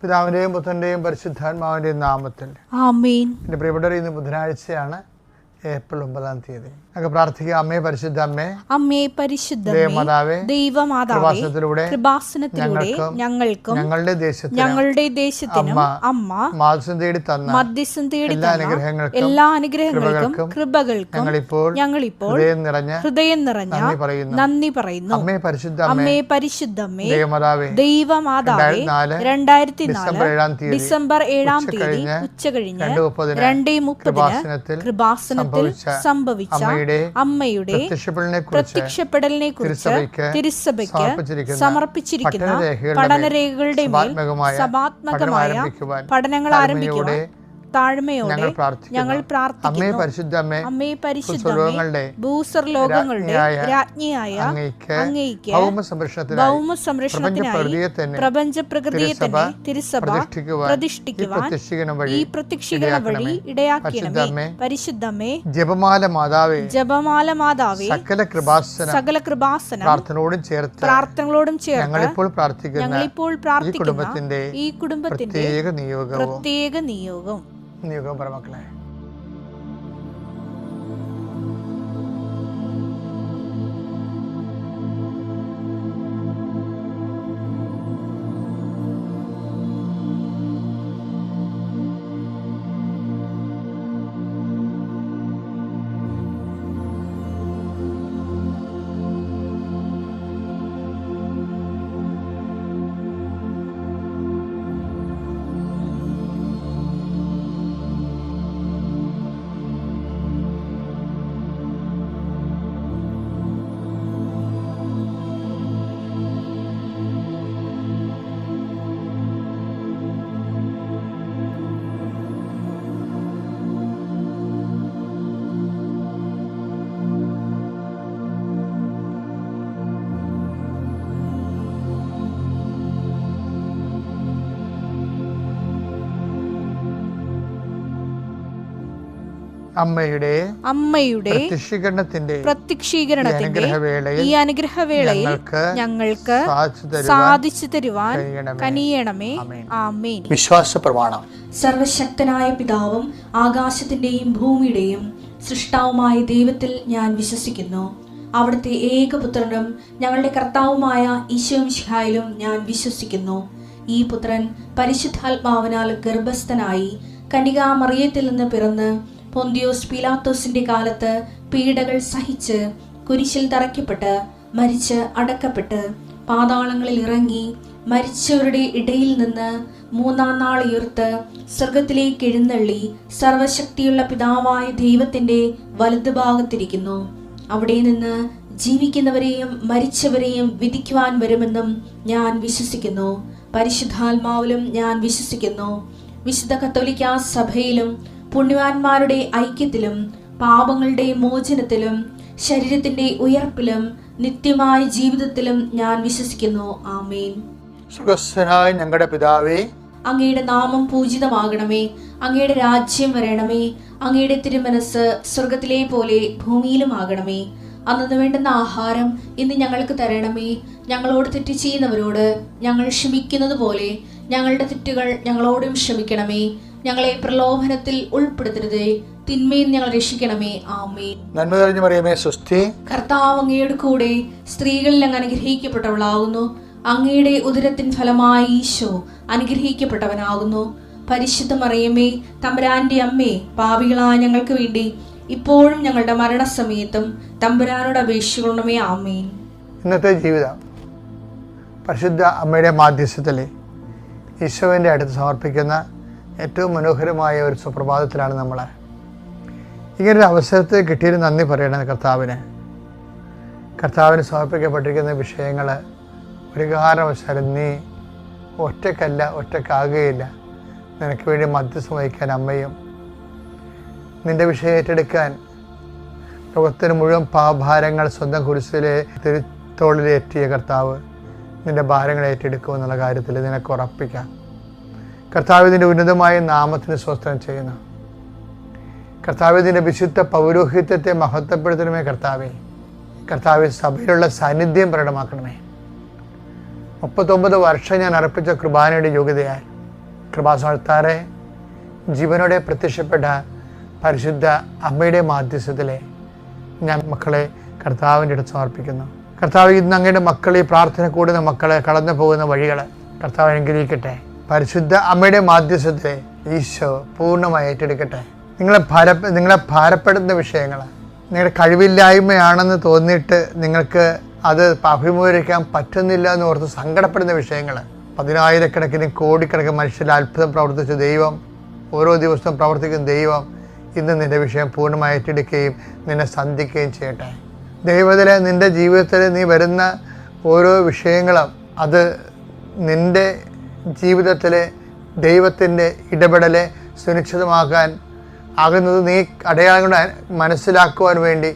പിതാവിൻ്റെയും പുത്രൻ്റെയും പരിശുദ്ധാത്മാവിൻ്റെയും നാമത്തിൽ ആമേൻ. എൻ്റെ പ്രിയപ്പെട്ടവരെ, ഇന്ന് ബുധനാഴ്ചയാണ്, ഏപ്രിൽ 9-ാം തീയതി. നമുക്ക് പ്രാർത്ഥിക്കാം. അമ്മേ പരിശുദ്ധ അമ്മേ, അമ്മേ പരിശുദ്ധ ദൈവമാതാവേ, കൃപാസനത്തിലൂടെ ഞങ്ങൾക്കും ഞങ്ങളുടെ ദേശത്തിനും അമ്മ മധ്യസ്ഥം തേടി തന്ന എല്ലാ അനുഗ്രഹങ്ങൾക്കും കൃപകൾക്കും ഞങ്ങളിപ്പോൾ ഹൃദയം നിറഞ്ഞ നന്ദി പറയുന്നു. അമ്മേ പരിശുദ്ധമ്മേ, ദൈവമാതാവേ, 2004 ഡിസംബർ 7-ാം തീയതി ഉച്ചകഴിഞ്ഞ് 2:30 കൃപാസനത്തിൽ സംഭവിച്ച അമ്മയുടെ പ്രത്യക്ഷപ്പെടലിനെ കുറിച്ച് തിരുസഭയ്ക്ക് സമർപ്പിച്ചിരിക്കുന്ന പഠനരേഖകളുടെ മേൽ സഭാത്മകമായ പഠനങ്ങൾ ആരംഭിക്കുവാൻ താഴ്മയോടെ ഞങ്ങൾ പ്രാർത്ഥിക്കുന്നു. അമ്മേ പരിശുദ്ധമേ, ഭൂസ്വർലോകങ്ങളുടെ രാജ്ഞിയായ അങ്ങേയ്ക്ക് ഭൗമസംരക്ഷണത്തിനായി പ്രപഞ്ച പ്രകൃതിയെ തന്നെ തിരുസഭ പ്രതിഷ്ഠിക്കുവാൻ ഈ പ്രത്യക്ഷീകരണം വഴി ഇടയാക്കണമേ. പരിശുദ്ധമേ, ജപമാല മാതാവേ, സകല കൃപാസന പ്രാർത്ഥനകളോടും ചേർത്ത് ഞങ്ങളിപ്പോൾ പ്രാർത്ഥിക്കുന്ന ഈ കുടുംബത്തിന്റെ പ്രത്യേക നിയോഗം മക്കളെ. അമ്മയുടെ പ്രത്യക്ഷീകരണത്തിന്റെ ഈ അനുഗ്രഹവേളയിൽ ഞങ്ങൾക്ക് സാധിച്ചു തരുവാൻ കനിയണമേ. ആമേൻ. വിശ്വാസ പ്രമാണം. സർവശക്തനായ പിതാവും ആകാശത്തിന്റെയും ഭൂമിയുടെയും സൃഷ്ടാവുമായ ദൈവത്തിൽ ഞാൻ വിശ്വസിക്കുന്നു. അവിടുത്തെ ഏകപുത്രനും ഞങ്ങളുടെ കർത്താവുമായ ഈശോ മിശിഹായിലും ഞാൻ വിശ്വസിക്കുന്നു. ഈ പുത്രൻ പരിശുദ്ധാത്മാവിനാൽ ഗർഭസ്ഥനായി കന്യകാമറിയത്തിൽ നിന്ന് പിറന്ന് പൊന്തിയോസ് പീലാത്തോസിന്റെ കാലത്ത് പീഡകൾ സഹിച്ച് കുരിശിൽ തറയ്ക്കപ്പെട്ട് മരിച്ച് അടക്കപ്പെട്ട് പാതാളങ്ങളിൽ ഇറങ്ങി മരിച്ചവരുടെ ഇടയിൽ നിന്ന് 3-ാം നാൾ ഉയർത്ത് സ്വർഗത്തിലേക്ക് എഴുന്നള്ളി സർവശക്തിയുള്ള പിതാവായ ദൈവത്തിന്റെ വലതുഭാഗത്തിരിക്കുന്നു. അവിടെ നിന്ന് ജീവിക്കുന്നവരെയും മരിച്ചവരെയും വിധിക്കുവാൻ വരുമെന്നും ഞാൻ വിശ്വസിക്കുന്നു. പരിശുദ്ധാത്മാവിലും ഞാൻ വിശ്വസിക്കുന്നു. വിശുദ്ധ കത്തോലിക്കാ സഭയിലും പുണ്യവാന്മാരുടെ ഐക്യത്തിലും പാപങ്ങളുടെ മോചനത്തിലും ശരീരത്തിന്റെ ഉയർപ്പിലും നിത്യമായ ജീവിതത്തിലും ഞാൻ വിശ്വസിക്കുന്നു. ആമേൻ. സ്വർഗ്ഗസ്ഥനായ ഞങ്ങളുടെ പിതാവേ, അങ്ങയുടെ നാമം പൂജിതമാകണമേ. അങ്ങയുടെ രാജ്യം വരണമേ. അങ്ങയുടെ തിരുമനസ് സ്വർഗത്തിലെ പോലെ ഭൂമിയിലും ആകണമേ. അന്നു വേണ്ടുന്ന ആഹാരം ഇന്ന് ഞങ്ങൾക്ക് തരണമേ. ഞങ്ങളോട് തെറ്റ് ചെയ്യുന്നവരോട് ഞങ്ങൾ ക്ഷമിക്കുന്നത് പോലെ ഞങ്ങളുടെ തെറ്റുകൾ ഞങ്ങളോടും ക്ഷമിക്കണമേ. ഞങ്ങളെ പ്രലോഭനത്തിൽ ഉൾപ്പെടുത്തരുതേ, തിന്മയിൽ ഞങ്ങൾ രക്ഷിക്കണമേ. ആമേൻ. നന്മ നിറഞ്ഞ മറിയമേ, സ്വസ്തി. കർത്താവ് അങ്ങയുടെ കൂടെ സ്ത്രീകളിൽ അങ്ങ് അനുഗ്രഹിക്കപ്പെട്ടവളാകുന്നു. അങ്ങയുടെ ഉദരത്തിൻ ഫലമായി ഈശോ അനുഗ്രഹിക്കപ്പെട്ടവനാകുന്നു. പരിശുദ്ധ മറിയമേ, തമ്പുരാന്റെ അമ്മേ, പാപികളായ ഞങ്ങൾക്ക് വേണ്ടി ഇപ്പോഴും ഞങ്ങളുടെ മരണസമയത്തും തമ്പുരാനോട് അപേക്ഷിക്കണമേ. ആമേൻ. ഇന്നത്തെ ജീവിതം പരിശുദ്ധ അമ്മയുടെ മാധ്യസ്ഥത്തിൽ ഈശോവിൻ്റെ അടുത്ത് സമർപ്പിക്കുന്ന ഏറ്റവും മനോഹരമായ ഒരു സുപ്രഭാതത്തിലാണ് നമ്മൾ. ഇങ്ങനൊരു അവസരത്തെ കിട്ടിയൊരു നന്ദി പറയണം കർത്താവിന് സമർപ്പിക്കപ്പെട്ടിരിക്കുന്ന വിഷയങ്ങൾ ഒരു കാരണവശാലും നീ ഒറ്റക്കാകുകയില്ല. നിനക്ക് വേണ്ടി മധ്യസ്ഥം വഹിക്കാൻ അമ്മയും, നിന്റെ വിഷയം ഏറ്റെടുക്കാൻ ലോകത്തിന് മുഴുവൻ പാപഭാരങ്ങൾ സ്വന്തം കുരിശിലെ തിരുത്തോളിലേറ്റിയ കർത്താവ് നിന്റെ ഭാരങ്ങൾ ഏറ്റെടുക്കുമെന്നുള്ള കാര്യത്തിൽ നിനക്ക് ഉറപ്പിക്കാം. കർത്താവ് ഇതിൻ്റെ ഉന്നതമായ നാമത്തിന് സ്വസ്ത്രം ചെയ്യുന്നു. കർത്താവ് ഇതിൻ്റെ വിശുദ്ധ പൗരോഹിത്യത്തെ മഹത്വപ്പെടുത്തണമേ. കർത്താവ് സഭയിലുള്ള സാന്നിധ്യം പ്രകടമാക്കണമേ. 39 വർഷം ഞാൻ അർപ്പിച്ച കുർബാനയുടെ യോഗ്യതയായി കൃപാസനത്താറെ ജീവനോടെ പ്രത്യക്ഷപ്പെട്ട പരിശുദ്ധ അമ്മയുടെ മാധ്യസ്ഥത്തിലെ ഞാൻ മക്കളെ കർത്താവിൻ്റെ അടുത്ത് സമർപ്പിക്കുന്നു. കർത്താവ്, ഇന്ന് അങ്ങയുടെ മക്കൾ, ഈ പ്രാർത്ഥന കൂടുന്ന മക്കളെ കടന്നു പോകുന്ന വഴികൾ കർത്താവ് അനുഗ്രഹിക്കട്ടെ. പരിശുദ്ധ അമ്മയുടെ മാധ്യസ്ഥത്തെ ഈശോ പൂർണ്ണമായി ഏറ്റെടുക്കട്ടെ. നിങ്ങളെ ഭാരപ്പെടുന്ന വിഷയങ്ങൾ, നിങ്ങളുടെ കഴിവില്ലായ്മയാണെന്ന് തോന്നിയിട്ട് നിങ്ങൾക്ക് അത് അഭിമുഖീകരിക്കാൻ പറ്റുന്നില്ല എന്ന് ഓർത്ത് സങ്കടപ്പെടുന്ന വിഷയങ്ങൾ, 10,000-കണക്കിന് കോടിക്കണക്കിന് മനുഷ്യരിൽ അത്ഭുതം പ്രവർത്തിച്ച ദൈവം, ഓരോ ദിവസവും പ്രവർത്തിക്കുന്ന ദൈവം ഇന്ന് നിൻ്റെ വിഷയം പൂർണ്ണമായി ഏറ്റെടുക്കുകയും നിന്നെ സന്ധിക്കുകയും ചെയ്യട്ടെ. ദൈവത്തിലെ നിൻ്റെ ജീവിതത്തിൽ നീ വരുന്ന ഓരോ വിഷയങ്ങളും അത് നിൻ്റെ ജീവിതത്തിലെ ദൈവത്തിൻ്റെ ഇടപെടലെ സുനിശ്ചിതമാക്കാൻ ആകുന്നത് നീ അടയാളങ്ങൾ മനസ്സിലാക്കുവാൻ വേണ്ടി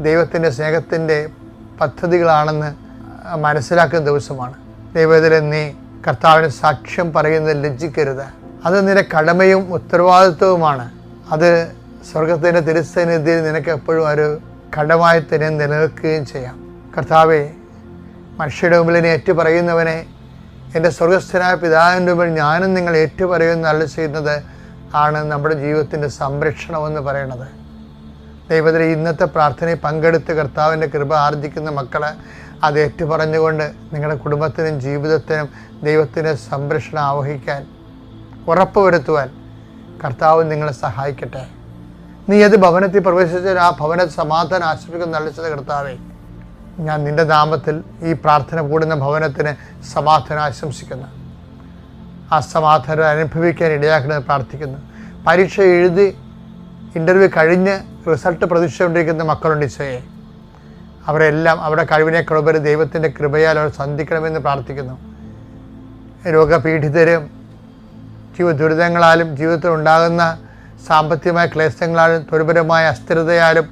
ദൈവത്തിൻ്റെ സ്നേഹത്തിൻ്റെ പദ്ധതികളാണെന്ന് മനസ്സിലാക്കുന്ന ദിവസമാണ്. ദൈവത്തിലെ നീ കർത്താവിന് സാക്ഷ്യം പറയുന്നത് ലജ്ജിക്കരുത്. അത് നിന്റെ കടമയും ഉത്തരവാദിത്വവുമാണ്. അത് സ്വർഗത്തിൻ്റെ തിരുസന്നിധിയിൽ നിനക്ക് എപ്പോഴും ഒരു കടമായി തന്നെ നിലനിൽക്കുകയും ചെയ്യാം. കർത്താവെ, മനുഷ്യരുടെ മുമ്പിൽ നീ ഏറ്റുപറയുന്നവനെ, എൻ്റെ സ്വർഗസ്ഥനായ പിതാവിൻ്റെ മുമ്പിൽ ഞാനും നിങ്ങൾ ഏറ്റുപറയുന്ന അരുളി ചെയ്യുന്നത് ആണ് നമ്മുടെ ജീവിതത്തിൻ്റെ സംരക്ഷണമെന്ന് പറയുന്നത്. ദൈവത്തിൽ ഇന്നത്തെ പ്രാർത്ഥനയിൽ പങ്കെടുത്ത് കർത്താവിൻ്റെ കൃപ ആർജിക്കുന്ന മക്കളെ അത് ഏറ്റുപറഞ്ഞുകൊണ്ട് നിങ്ങളുടെ കുടുംബത്തിനും ജീവിതത്തിനും ദൈവത്തിൻ്റെ സംരക്ഷണം ആവഹിക്കാൻ ഉറപ്പുവരുത്തുവാൻ കർത്താവ് നിങ്ങളെ സഹായിക്കട്ടെ. നീ ഏത് ഭവനത്തിൽ പ്രവേശിച്ചാൽ ആ ഭവന സമാധാനം ആശംസിക്കുന്ന നല്ലത് കർത്താവേ, ഞാൻ നിൻ്റെ നാമത്തിൽ ഈ പ്രാർത്ഥന കൂടുന്ന ഭവനത്തിന് സമാധാനം ആശംസിക്കുന്നു. ആ സമാധാനം അനുഭവിക്കാൻ ഇടയാക്കണമെന്ന് പ്രാർത്ഥിക്കുന്നു. പരീക്ഷ എഴുതി ഇൻ്റർവ്യൂ കഴിഞ്ഞ് റിസൾട്ട് പ്രതീക്ഷിച്ചുകൊണ്ടിരിക്കുന്ന മക്കളുണ്ട് ഈശോയെ. അവരെല്ലാം അവരുടെ കഴിവിനേക്കാളുപരി ദൈവത്തിൻ്റെ കൃപയാൽ അവർ സന്ധിക്കണമെന്ന് പ്രാർത്ഥിക്കുന്നു. രോഗപീഡിതരും ദുരിതങ്ങളാലും ജീവിതത്തിൽ ഉണ്ടാകുന്ന സാമ്പത്തികമായ ക്ലേശങ്ങളാലും തൊഴിൽപരമായ അസ്ഥിരതയാലും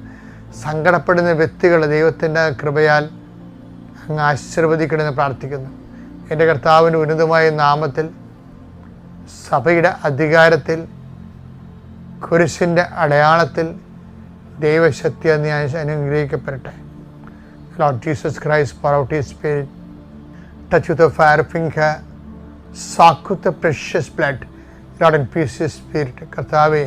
സങ്കടപ്പെടുന്ന വ്യക്തികൾ ദൈവത്തിൻ്റെ കൃപയാൽ അങ്ങ് ആശീർവദിക്കണമെന്ന് പ്രാർത്ഥിക്കുന്നു. എൻ്റെ കർത്താവിൻ്റെ ഉന്നതമായ നാമത്തിൽ സഭയുടെ അധികാരത്തിൽ കുരിശിൻ്റെ അടയാളത്തിൽ ദൈവശക്തി എന്ന് അനുഗ്രഹിക്കപ്പെടട്ടെ. Lord Jesus Christ, pour out His Spirit, touch with the fire finger, soak with the precious blood, Lord, and peace His Spirit. കർത്താവേ,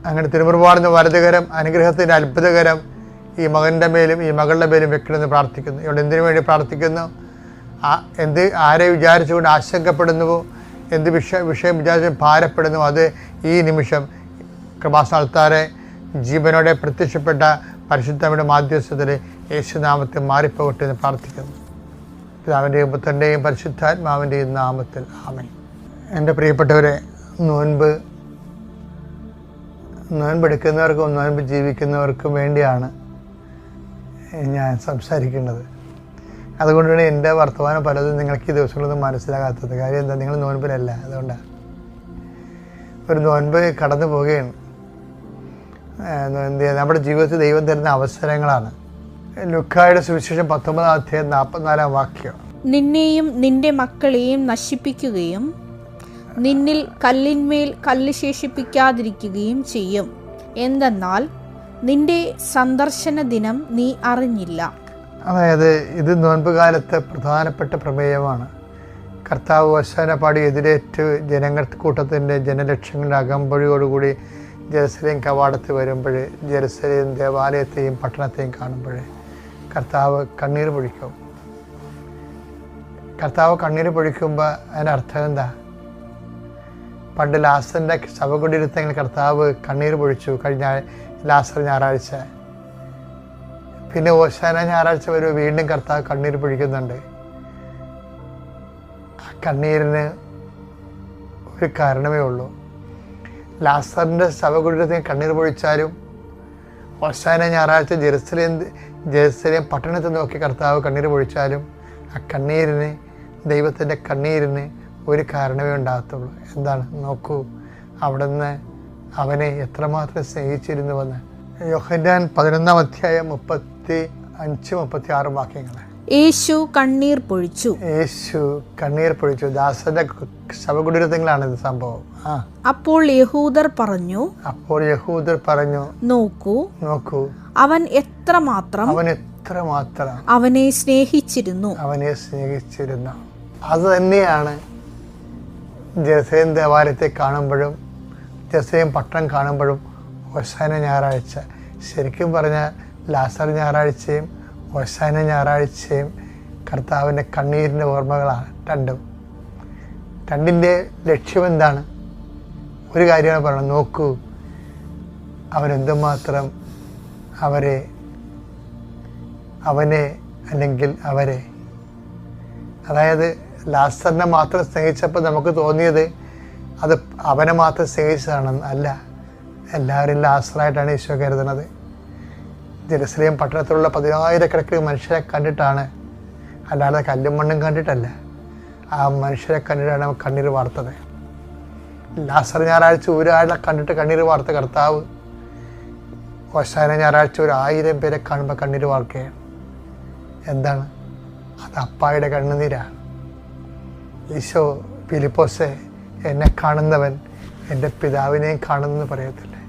അങ്ങനെ തിരുമുറുപാടുന്ന വലതുകരം അനുഗ്രഹത്തിൻ്റെ അത്ഭുതകരം ഈ മകൻ്റെ മേലും ഈ മകളുടെ മേലും വെക്കണമെന്ന് പ്രാർത്ഥിക്കുന്നു. ഇവിടെ എന്തിനു വേണ്ടി പ്രാർത്ഥിക്കുന്നു? ആരെ വിചാരിച്ചുകൊണ്ട് ആശങ്കപ്പെടുന്നുവോ, എന്ത് വിഷയം വിചാരിച്ച് ഭാരപ്പെടുന്നു, അത് ഈ നിമിഷം കൃപാസനത്താറെ ജീവനോടെ പ്രത്യക്ഷപ്പെട്ട പരിശുദ്ധയുടെ മാധ്യസ്ഥത്തിൽ യേശുനാമത്തിൽ മാറിപ്പോകട്ടെ എന്ന് പ്രാർത്ഥിക്കുന്നു. പിതാവിൻ്റെയും പുത്രൻ്റെയും പരിശുദ്ധാത്മാവിൻ്റെയും നാമത്തിൽ ആമേൻ. എൻ്റെ പ്രിയപ്പെട്ടവരെ, നോൻപെടുക്കുന്നവർക്കും നോൻപ് ജീവിക്കുന്നവർക്കും വേണ്ടിയാണ് ഞാൻ സംസാരിക്കുന്നത്. അതുകൊണ്ടാണ് എൻ്റെ വർത്തമാനം പലതും നിങ്ങൾക്ക് ഈ ദിവസങ്ങളൊന്നും മനസ്സിലാകാത്തത്. കാര്യം എന്താ? നിങ്ങൾ നോൻപിലല്ല, അതുകൊണ്ടാണ്. ഒരു നോൻപ് കടന്നു പോവുകയാണ്. നമ്മുടെ ജീവിതത്തിൽ ദൈവം തരുന്ന അവസരങ്ങളാണ്. ലുക്കായുടെ സുവിശേഷം 19:44 നിന്നെയും നിന്റെ മക്കളെയും നശിപ്പിക്കുകയും നിന്നിൽ കല്ലിന്മേൽ കല്ല് ശേഷിപ്പിക്കാതിരിക്കുകയും ചെയ്യും. എന്തെന്നാൽ നിന്റെ സന്ദർശന ദിനം നീ അറിഞ്ഞില്ല. അതായത് ഇത് നോൻപ് കാലത്തെ പ്രധാനപ്പെട്ട പ്രമേയമാണ്. കർത്താവ് ഓശാന പാടി എതിരേറ്റ് ജനങ്ങൾ കൂട്ടത്തിൻ്റെ ജനലക്ഷങ്ങളുടെ അകമ്പടിയോടുകൂടി ജെറുസലേം കവാടത്തിൽ വരുമ്പോൾ, ജെറുസലേം ദേവാലയത്തെയും പട്ടണത്തെയും കാണുമ്പോൾ കർത്താവ് കണ്ണീർ പൊഴിക്കും. കർത്താവ് കണ്ണീർ പൊഴിക്കുമ്പോൾ അതിൻ്റെ അർത്ഥം എന്താ? പണ്ട് ലാസറിൻ്റെ ശവകുടീരത്തിൽ കർത്താവ് കണ്ണീർ പൊഴിച്ചു കഴിഞ്ഞ ലാസർ ഞായറാഴ്ച. പിന്നെ ഓശാന ഞായറാഴ്ച വരെ വീണ്ടും കർത്താവ് കണ്ണീർ പൊഴിക്കുന്നുണ്ട്. ആ കണ്ണീരിന് ഒരു കാരണമേ ഉള്ളൂ. ലാസറിൻ്റെ ശവകുടീരത്തിൽ കണ്ണീർ പൊഴിച്ചാലും ഓശാന ഞായറാഴ്ച ജെറുസലേം പട്ടണത്തിൽ നോക്കി കർത്താവ് കണ്ണീർ പൊഴിച്ചാലും ആ കണ്ണീരിന്, ദൈവത്തിൻ്റെ കണ്ണീരിന് ഒരു കാരണമേ ഉണ്ടാകത്തുള്ളൂ. എന്താണ്? നോക്കൂ, അവിടുന്ന് അവനെ എത്രമാത്രം സ്നേഹിച്ചിരുന്നുവെന്ന്. യോഹന്നാൻ 11:35-36 വാക്യങ്ങൾ. യേശു കണ്ണീർ പൊഴിച്ചു. യേശു കണ്ണീർ പൊഴിച്ചു. ദാസന്റെ ശവകുടീരത്തിലാണ് ഇത് സംഭവം. അപ്പോൾ യഹൂദർ പറഞ്ഞു, നോക്കൂ അവൻ എത്രമാത്രം അവനെ സ്നേഹിച്ചിരുന്നു. അത് തന്നെയാണ് ജെറുസലേം ദേവാലയത്തെ കാണുമ്പോഴും ജെറുസലേം പട്ടണം കാണുമ്പോഴും ഹോശാന ഞായറാഴ്ച, ശരിക്കും പറഞ്ഞാൽ ലാസർ ഞായറാഴ്ചയും ഹോശാന ഞായറാഴ്ചയും കർത്താവിൻ്റെ കണ്ണീരിൻ്റെ ഓർമ്മകളാണ് രണ്ടും. രണ്ടിൻ്റെ ലക്ഷ്യം എന്താണ്? ഒരു കാര്യമാണ് പറയുന്നത്, നോക്കൂ അവരെന്തുമാത്രം അവനെ അല്ലെങ്കിൽ അവരെ, അതായത് ലാസറിനെ മാത്രം സ്നേഹിച്ചപ്പോൾ നമുക്ക് തോന്നിയത് അത് അവനെ മാത്രം സ്നേഹിച്ചതാണെന്ന് അല്ല. എല്ലാവരും ലാസറായിട്ടാണ് ഈശോ കരുതുന്നത്. ജെറുസലേം പട്ടണത്തിലുള്ള 10,000 മനുഷ്യരെ കണ്ടിട്ടാണ്, അല്ലാതെ കല്ലും മണ്ണും കണ്ടിട്ടല്ല. ആ മനുഷ്യരെ കണ്ടിട്ടാണ് കണ്ണീർ വാർത്തത്. ലാസർ ഞായറാഴ്ച ഒരാളെ കണ്ടിട്ട് കണ്ണീർ വാർത്ത കർത്താവ് ഹോശാന ഞായറാഴ്ച 1,000 പേരെ കാണുമ്പോൾ കണ്ണീർ വാർക്കുകയാണ്. എന്താണ് അത്? അപ്പായുടെ കണ്ണുനീരാണ്. ഈശോ ഫിലിപ്പോസേ, എന്നെ കാണുന്നവൻ എൻ്റെ പിതാവിനെയും കാണുന്നെന്ന് പറയത്തില്ലേ?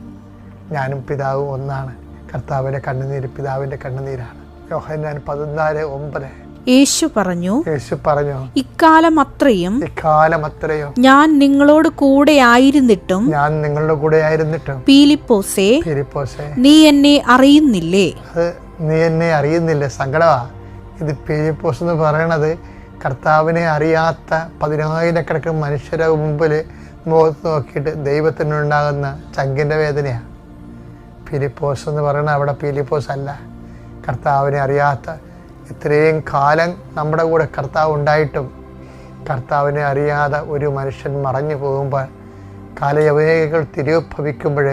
ഞാനും പിതാവും ഒന്നാണ്. കർത്താവിൻ്റെ കണ്ണുനീര് പിതാവിൻ്റെ കണ്ണുനീരാണ്. യോഹന്നാൻ 14:9. യേശു പറഞ്ഞു, ഇക്കാലം അത്രയും ഞാൻ നിങ്ങളോട് കൂടെ ആയിരുന്നിട്ടും ഫിലിപ്പോസേ, നീ എന്നെ അറിയുന്നില്ലേ? അത് നീ എന്നെ അറിയുന്നില്ലേ? സങ്കടമാ. ഇത് ഫിലിപ്പോസ് എന്ന് പറയണത് കർത്താവിനെ അറിയാത്ത 10,000 മനുഷ്യരെ മുമ്പിൽ മുഖത്ത് നോക്കിയിട്ട് ദൈവത്തിനുണ്ടാകുന്ന ചങ്കിൻ്റെ വേദനയാണ്. ഫിലിപ്പോസ് എന്ന് പറയുന്നത് അവിടെ ഫിലിപ്പോസ് അല്ല, കർത്താവിനെ അറിയാത്ത, ഇത്രയും കാലം നമ്മുടെ കൂടെ കർത്താവ് ഉണ്ടായിട്ടും കർത്താവിനെ അറിയാതെ ഒരു മനുഷ്യൻ മറഞ്ഞു പോകുമ്പോൾ, കാലയവനികൾ തിരോഭവിക്കുമ്പോൾ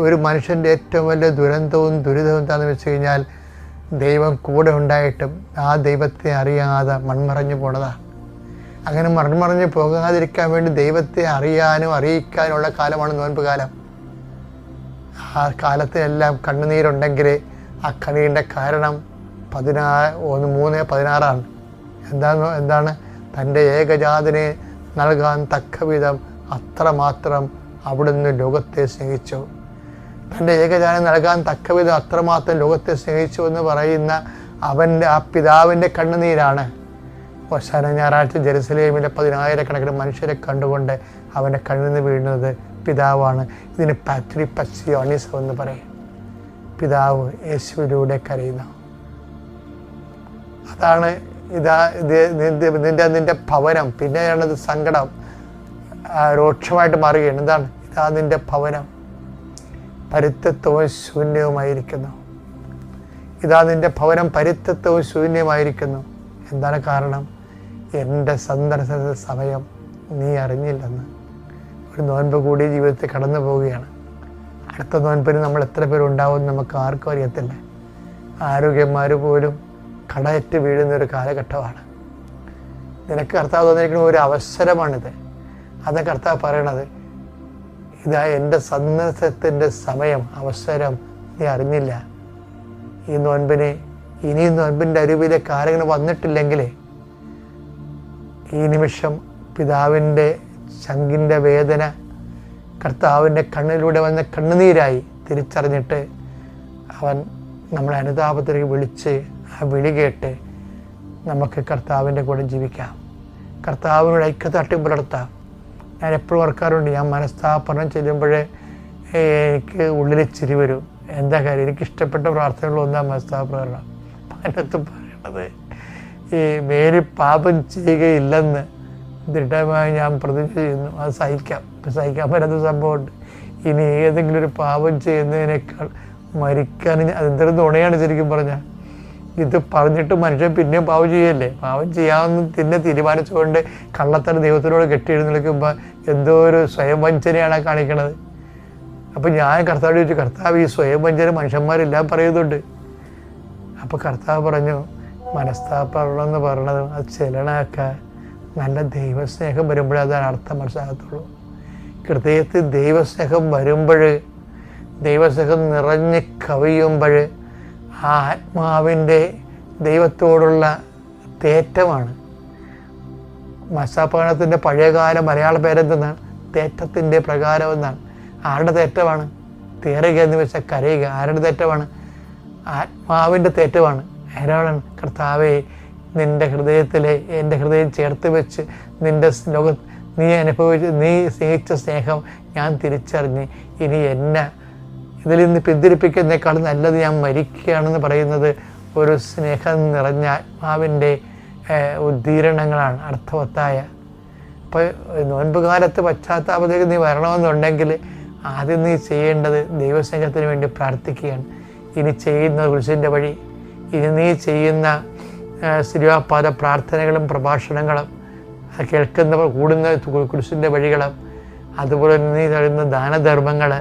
ഒരു മനുഷ്യൻ്റെ ഏറ്റവും വലിയ ദുരന്തവും ദുരിതവും എന്താണെന്ന് വെച്ച് കഴിഞ്ഞാൽ ദൈവം കൂടെ ഉണ്ടായിട്ടും ആ ദൈവത്തെ അറിയാതെ മൺമറഞ്ഞു പോണതാണ്. അങ്ങനെ മൺമറഞ്ഞു പോകാതിരിക്കാൻ വേണ്ടി ദൈവത്തെ അറിയാനും അറിയിക്കാനുള്ള കാലമാണ് നോൻപ് കാലം. ആ കാലത്തിലെല്ലാം കണ്ണുനീരുണ്ടെങ്കിൽ ആ കണ്ണീരിൻ്റെ കാരണം 3:16 എന്താണ്? തൻ്റെ ഏകജാതനെ നൽകാൻ തക്കവിധം അത്രമാത്രം അവിടുന്ന് ലോകത്തെ സ്നേഹിച്ചു. തൻ്റെ ഏകജാതനെ നൽകാൻ തക്കവിധം അത്രമാത്രം ലോകത്തെ സ്നേഹിച്ചു എന്ന് പറയുന്ന അവൻ്റെ ആ പിതാവിൻ്റെ കണ്ണുനീരാണ് ഹോശാന ഞായറാഴ്ച ജെറുസലേമിലെ 10,000 മനുഷ്യരെ കണ്ടുകൊണ്ട് അവൻ്റെ കണ്ണുനീർ വീഴുന്നത് പിതാവാണ്. ഇതിന് പാത്രി പസിയോണിസം എന്ന് പറയും. പിതാവ് യേശുവിലൂടെ കരയുന്നു. അതാണ് നിന്റെ ഭവനം. പിന്നെയാണത് സങ്കടം രൂക്ഷമായിട്ട് മാറുകയാണ്. എന്താണ്? ഇതാ നിന്റെ ഭവനം പരിത്യത്വവും ശൂന്യവുമായിരിക്കുന്നു. ഇതാ നിന്റെ ഭവനം പരിത്യത്വവും ശൂന്യമായിരിക്കുന്നു. എന്താണ് കാരണം? എൻ്റെ സന്ദർശന സമയം നീ അറിഞ്ഞില്ലെന്ന്. ഒരു നോൻപ് കൂടി ജീവിതത്തിൽ കടന്നു പോവുകയാണ്. അടുത്ത നോൻപിന് നമ്മൾ എത്ര പേരുണ്ടാവുമെന്ന് നമുക്ക് ആർക്കും അറിയത്തില്ല. ആരോഗ്യന്മാർ പോലും കടയറ്റ് വീഴുന്നൊരു കാലഘട്ടമാണ്. നിനക്ക് കർത്താവ് തന്നിരിക്കുന്ന ഒരു അവസരമാണിത്. അത് കർത്താവ് പറയണത്, ഇതാ എൻ്റെ സന്ദർശനത്തിൻ്റെ സമയം, അവസരം നീ അറിഞ്ഞില്ല. ഈ നോൻപിനെ ഇനിയും നോൻപിൻ്റെ അരുവിലേക്ക് ആരെങ്കിലും വന്നിട്ടില്ലെങ്കിൽ ഈ നിമിഷം പിതാവിൻ്റെ ചങ്കിൻ്റെ വേദന കർത്താവിൻ്റെ കണ്ണിലൂടെ വന്ന കണ്ണുനീരായി തിരിച്ചറിഞ്ഞിട്ട് അവൻ നമ്മളെ അനുതാപത്തിലേക്ക് വിളിച്ച് ആ വിളി കേട്ട് നമുക്ക് കർത്താവിൻ്റെ കൂടെ ജീവിക്കാം. കർത്താവിനോട് ഐക്യദാർഢ്യം പുലർത്താം. ഞാൻ എപ്പോഴും ഓർക്കാറുണ്ട്, ഞാൻ മനസ്താപനം ചെല്ലുമ്പോഴേ എനിക്ക് ഉള്ളിൽ ചിരി വരും. എന്താ കാര്യം? എനിക്കിഷ്ടപ്പെട്ട പ്രാർത്ഥനകളൊന്നാം മനസ്താപനം. അതിനകത്ത് പറയണത്, ഈ മേലിൽ പാപം ചെയ്യുകയില്ലെന്ന് ദൃഢമായി ഞാൻ പ്രതിജ്ഞ ചെയ്യുന്നു. അത് സഹിക്കാൻ പറ്റാത്ത സംഭവമുണ്ട്. ഇനി ഏതെങ്കിലും ഒരു പാപം ചെയ്യുന്നതിനേക്കാൾ മരിക്കാൻ അതെന്തൊരു തുണയാണ് ശരിക്കും പറഞ്ഞാൽ. ഇത് പറഞ്ഞിട്ട് മനുഷ്യൻ പിന്നെയും പാവം ചെയ്യല്ലേ? പാവം ചെയ്യാമെന്ന് പിന്നെ തീരുമാനിച്ചുകൊണ്ട് കള്ളത്തരം ദൈവത്തിനോട് കെട്ടിയെഴുന്നേൽക്കുമ്പോൾ എന്തോ ഒരു സ്വയം വഞ്ചനയാണ് കാണിക്കണത്. അപ്പം ഞാൻ കർത്താവ് ചോദിച്ചു, കർത്താവ് ഈ സ്വയം വഞ്ചന മനുഷ്യന്മാരെല്ലാം പറയുന്നുണ്ട്. അപ്പോൾ കർത്താവ് പറഞ്ഞു, മനസ്താപമെന്ന് പറയണത് അത് ചെലണമൊക്കെ നല്ല ദൈവസ്നേഹം വരുമ്പോഴേ അതാണ് അർത്ഥം മനസ്സിലാകത്തുള്ളൂ. ഹൃദയത്തിൽ ദൈവസ്നേഹം വരുമ്പോൾ, ദൈവസ്നേഹം നിറഞ്ഞ് കവിയുമ്പോൾ ആ ആത്മാവിൻ്റെ ദൈവത്തോടുള്ള തേറ്റമാണ്. മനസ്താപനത്തിൻ്റെ പഴയകാല മലയാള പേരെന്തെന്നാണ്? തേറ്റത്തിൻ്റെ പ്രകാരം എന്നാണ്. ആരുടെ തേറ്റമാണ്? തേറുക എന്ന് വെച്ചാൽ കരയുക. ആരുടെ തേറ്റമാണ്? ആത്മാവിൻ്റെ തേറ്റമാണ്. ആരാണ്? കർത്താവേ, നിൻ്റെ ഹൃദയത്തിലെ എൻ്റെ ഹൃദയം ചേർത്ത് വെച്ച് നീ സ്നേഹിച്ച സ്നേഹം ഞാൻ തിരിച്ചറിഞ്ഞ് ഇനി എന്നെ ഇതിൽ നിന്ന് പിന്തിരിപ്പിക്കുന്നതിനേക്കാൾ നല്ലത് ഞാൻ മരിക്കുകയാണെന്ന് പറയുന്നത് ഒരു സ്നേഹം നിറഞ്ഞ ആത്മാവിൻ്റെ ഉദ്ദീരണങ്ങളാണ്, അർത്ഥവത്തായ. അപ്പോൾ നോൻപ് കാലത്ത് പശ്ചാത്താപത്തിലേക്ക് നീ വരണമെന്നുണ്ടെങ്കിൽ ആദ്യം നീ ചെയ്യേണ്ടത് ദൈവസ്നേഹത്തിന് വേണ്ടി പ്രാർത്ഥിക്കുകയാണ്. ഇനി ചെയ്യുന്ന കുരിശിൻ്റെ വഴി, ഇനി നീ ചെയ്യുന്ന സിരിയാപാദ പ്രാർത്ഥനകളും പ്രഭാഷണങ്ങളും, കേൾക്കുന്നവർ കൂടുന്ന കുരിശിൻ്റെ വഴികളും, അതുപോലെ നീ തരുന്ന ദാനധർമ്മങ്ങൾ,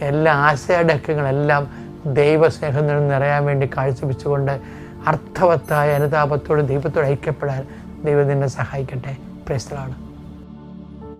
എല്ലാ ആശയടക്കങ്ങളെല്ലാം ദൈവസ്നേഹം നിറയാൻ വേണ്ടി കാഴ്ചവെച്ചുകൊണ്ട് അർത്ഥവത്തായ അനുതാപത്തോട് ദൈവത്തോട് ഐക്യപ്പെടാൻ ദൈവം നിന്നെ സഹായിക്കട്ടെ. Praise the Lord.